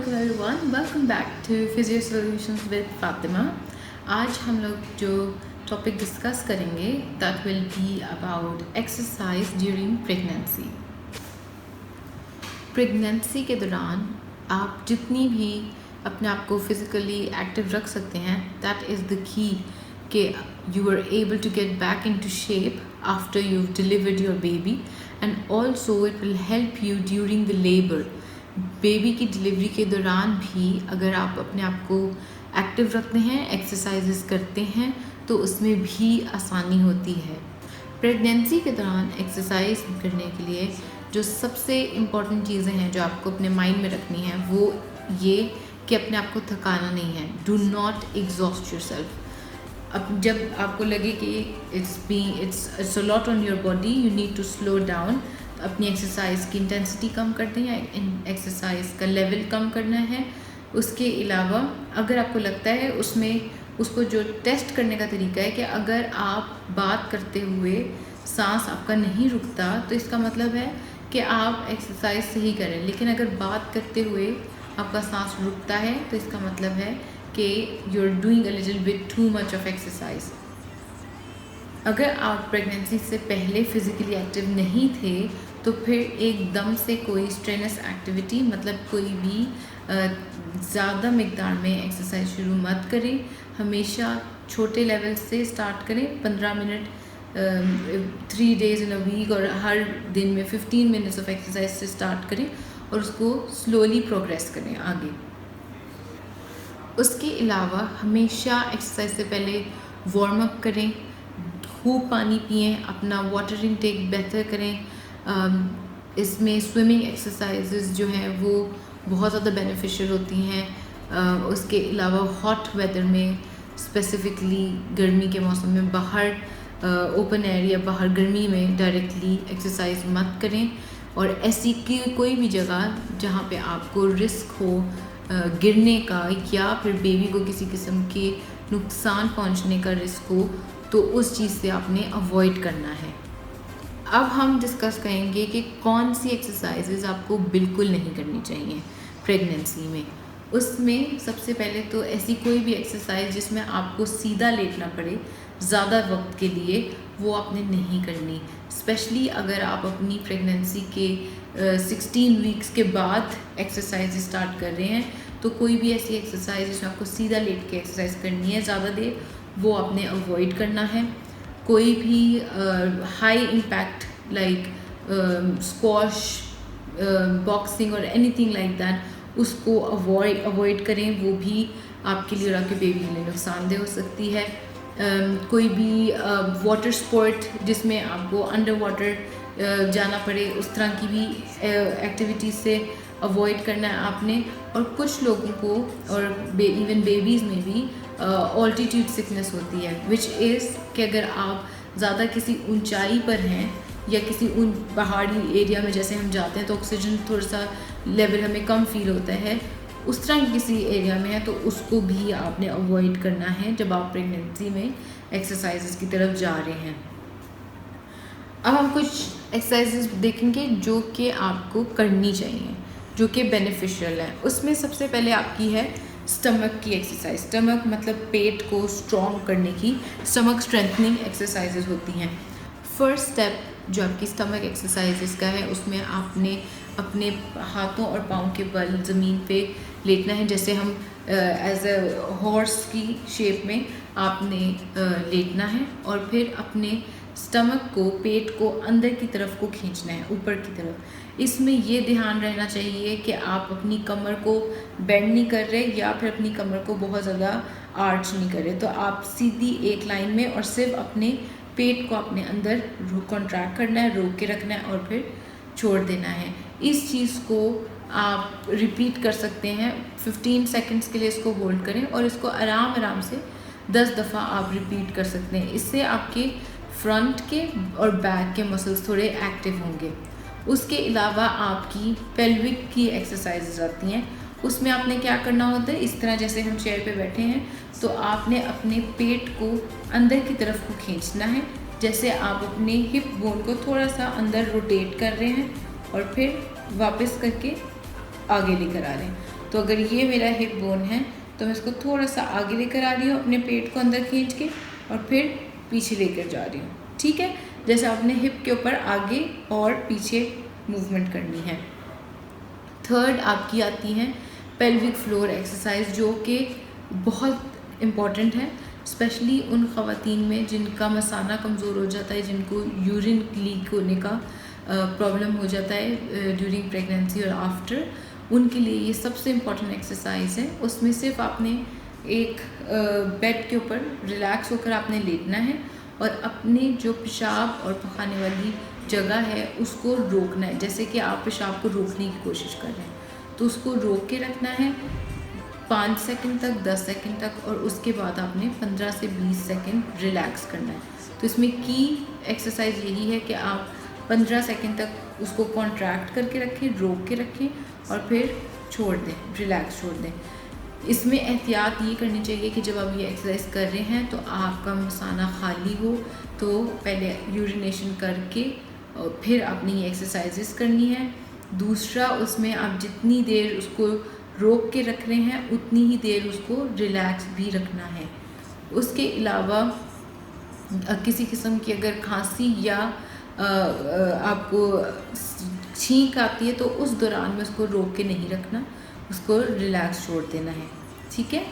Hello everyone, welcome back to physio solutions with Fatima. आज हम लोग जो टॉपिक डिस्कस करेंगे that will be about exercise during pregnancy. Pregnancy के दौरान आप जितनी भी अपने आप को फिज़िकली एक्टिव रख सकते हैं, दैट इज़ द की कि you are able to get back into shape after you delivered your baby, and also it will help you during the labour. Baby की डिलीवरी के दौरान भी अगर आप अपने आप को एक्टिव रखते हैं, एक्सरसाइजेस करते हैं, तो उसमें भी आसानी होती है। प्रेगनेंसी के दौरान एक्सरसाइज करने के लिए जो सबसे इम्पॉर्टेंट चीज़ें हैं जो आपको अपने माइंड में रखनी है वो ये कि अपने आप को थकाना नहीं है। Do not exhaust yourself. अब जब आपको लगे कि it's a lot on your body, you need to slow down, अपनी एक्सरसाइज की इंटेंसिटी कम कर दें या एक्सरसाइज का लेवल कम करना है। उसके अलावा अगर आपको लगता है उसको जो टेस्ट करने का तरीका है कि अगर आप बात करते हुए सांस आपका नहीं रुकता तो इसका मतलब है कि आप एक्सरसाइज सही करें, लेकिन अगर बात करते हुए आपका सांस रुकता है तो इसका मतलब है कि you are doing a little bit too much of exercise. अगर आप प्रेगनेंसी से पहले फिज़िकली एक्टिव नहीं थे तो फिर एकदम से कोई स्ट्रेनस एक्टिविटी, मतलब कोई भी ज़्यादा मिकदार में एक्सरसाइज शुरू मत करें। हमेशा छोटे लेवल से स्टार्ट करें। 15 minute 3 days in a week और हर दिन में 15 मिनट्स ऑफ एक्सरसाइज से स्टार्ट करें और उसको स्लोली प्रोग्रेस करें आगे। उसके अलावा हमेशा एक्सरसाइज से पहले वार्म अप करें, खूब पानी पिएं, अपना वाटर इनटेक बेहतर करें। इसमें स्विमिंग एक्सरसाइजेस जो हैं वो बहुत ज़्यादा बेनिफिशियल होती हैं। उसके अलावा हॉट वेदर में, स्पेसिफ़िकली गर्मी के मौसम में बाहर ओपन एरिया, बाहर गर्मी में डायरेक्टली एक्सरसाइज मत करें। और ऐसी कोई भी जगह जहाँ पे आपको रिस्क हो गिरने का या फिर बेबी को किसी किस्म के नुकसान पहुँचने का रिस्क हो, तो उस चीज़ से आपने अवॉइड करना है। अब हम डिस्कस करेंगे कि कौन सी एक्सरसाइजेज आपको बिल्कुल नहीं करनी चाहिए प्रेगनेंसी में। उसमें सबसे पहले तो ऐसी कोई भी एक्सरसाइज जिसमें आपको सीधा लेटना पड़े ज़्यादा वक्त के लिए, वो आपने नहीं करनी। स्पेशली अगर आप अपनी प्रेगनेंसी के 16 वीक्स के बाद एक्सरसाइज स्टार्ट कर रहे हैं, तो कोई भी ऐसी एक्सरसाइज जिसमें आपको सीधा लेट के एक्सरसाइज करनी है ज़्यादा देर, वो आपने अवॉइड करना है। कोई भी high impact like squash, boxing और एनीथिंग लाइक दैट, उसको अवॉइड करें। वो भी आपके लिए और आपके बेबी के लिए नुकसानदेह हो सकती है। कोई भी वाटर स्पोर्ट जिसमें आपको अंडर वाटर जाना पड़े, उस तरह की भी एक्टिविटीज़ से अवॉइड करना है आपने। और कुछ लोगों को और इवन बेबीज़ में भी ऑल्टीट्यूड सिकनेस होती है, विच इज़ कि अगर आप ज़्यादा किसी ऊंचाई पर हैं या किसी पहाड़ी एरिया में जैसे हम जाते हैं तो ऑक्सीजन थोड़ा सा लेवल हमें कम फील होता है, उस तरह की किसी एरिया में है तो उसको भी आपने अवॉइड करना है जब आप प्रेगनेंसी में एक्सरसाइजेस की तरफ जा रहे हैं। अब हम कुछ एक्सरसाइजेस देखेंगे जो कि आपको करनी चाहिए, जो कि बेनिफिशियल है। उसमें सबसे पहले आपकी है स्टमक की एक्सरसाइज। स्टमक मतलब पेट को स्ट्रॉन्ग करने की स्टमक स्ट्रेंथनिंग एक्सरसाइजेज होती हैं। फर्स्ट स्टेप जो आपकी स्टमक एक्सरसाइजेज का है, उसमें आपने अपने हाथों और पाँव के बल ज़मीन पे लेटना है, जैसे हम एज अ हॉर्स की शेप में आपने लेटना है और फिर अपने स्टमक को, पेट को अंदर की तरफ को खींचना है, ऊपर की तरफ। इसमें ये ध्यान रहना चाहिए कि आप अपनी कमर को बेंड नहीं कर रहे या फिर अपनी कमर को बहुत ज़्यादा आर्च नहीं कर रहे। तो आप सीधी एक लाइन में और सिर्फ अपने पेट को अपने अंदर कॉन्ट्रैक्ट करना है, रोक के रखना है और फिर छोड़ देना है। इस चीज़ को आप रिपीट कर सकते हैं। 15 सेकेंड्स के लिए इसको होल्ड करें और इसको आराम आराम से 10 दफ़ा आप रिपीट कर सकते हैं। इससे आपके फ्रंट के और बैक के मसल्स थोड़े एक्टिव होंगे। उसके अलावा आपकी पेल्विक की एक्सरसाइजेज आती हैं। उसमें आपने क्या करना होता है, इस तरह जैसे हम चेयर पे बैठे हैं तो आपने अपने पेट को अंदर की तरफ को खींचना है, जैसे आप अपने हिप बोन को थोड़ा सा अंदर रोटेट कर रहे हैं और फिर वापस करके आगे लेकर आ रहे हैं। तो अगर ये मेरा हिप बोन है तो मैं इसको थोड़ा सा आगे लेकर आ रही हूँ अपने पेट को अंदर खींच के, और फिर पीछे लेकर जा रही हूँ। ठीक है, जैसे आपने हिप के ऊपर आगे और पीछे मूवमेंट करनी है। थर्ड आपकी आती है पेल्विक फ्लोर एक्सरसाइज, जो कि बहुत इम्पॉर्टेंट है, स्पेशली उन ख़वातीन में जिनका मसाना कमज़ोर हो जाता है, जिनको यूरिन लीक होने का प्रॉब्लम हो जाता है ड्यूरिंग प्रेगनेंसी और आफ्टर। उनके लिए ये सबसे इम्पॉर्टेंट एक्सरसाइज है। उसमें सिर्फ आपने एक बेड के ऊपर रिलैक्स होकर आपने लेटना है और अपने जो पेशाब और पखाने वाली जगह है उसको रोकना है। जैसे कि आप पेशाब को रोकने की कोशिश कर रहे हैं तो उसको रोक के रखना है 5 सेकंड तक, 10 सेकंड तक, और उसके बाद आपने 15 से 20 सेकंड रिलैक्स करना है। तो इसमें की एक्सरसाइज यही है कि आप 15 सेकंड तक उसको कॉन्ट्रैक्ट करके रखें, रोक के रखें और फिर छोड़ दें, रिलैक्स छोड़ दें। इसमें एहतियात ये करनी चाहिए कि जब आप ये एक्सरसाइज कर रहे हैं तो आपका मसाना खाली हो, तो पहले यूरिनेशन करके और फिर आपने ये एक्सरसाइजेस करनी है। दूसरा, उसमें आप जितनी देर उसको रोक के रख रहे हैं उतनी ही देर उसको रिलैक्स भी रखना है। उसके अलावा किसी किस्म की अगर खांसी या आपको छींक आती है तो उस दौरान में उसको रोक के नहीं रखना, उसको रिलैक्स छोड़ देना है। ठीक है,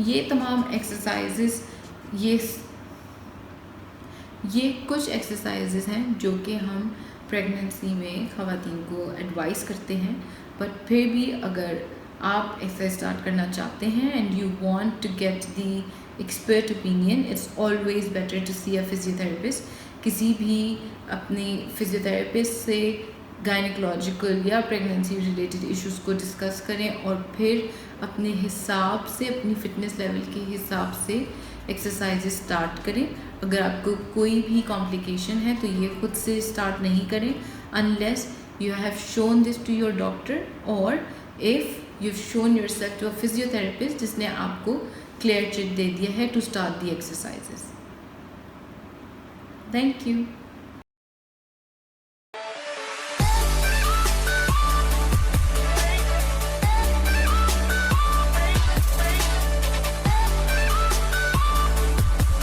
ये तमाम एक्सरसाइजेस, ये कुछ एक्सरसाइजेस हैं जो कि हम प्रेगनेंसी में ख़वातीन को एडवाइस करते हैं। बट फिर भी अगर आप एक्सरसाइज स्टार्ट करना चाहते हैं and you want to get the expert opinion, it's always better to see a physiotherapist. किसी भी अपने फिजियोथेरेपिस्ट से गायनेकोलॉजिकल या प्रेगनेंसी रिलेटेड इश्यूज़ को डिस्कस करें और फिर अपने हिसाब से, अपनी फ़िटनेस लेवल के हिसाब से एक्सरसाइजेस स्टार्ट करें। अगर आपको कोई भी कॉम्प्लिकेशन है तो ये खुद से स्टार्ट नहीं करें unless you have shown this to your doctor और if you shown yourself to a physiotherapist जिसने आपको क्लियर चिट दे दिया है to start the exercises. Thank you.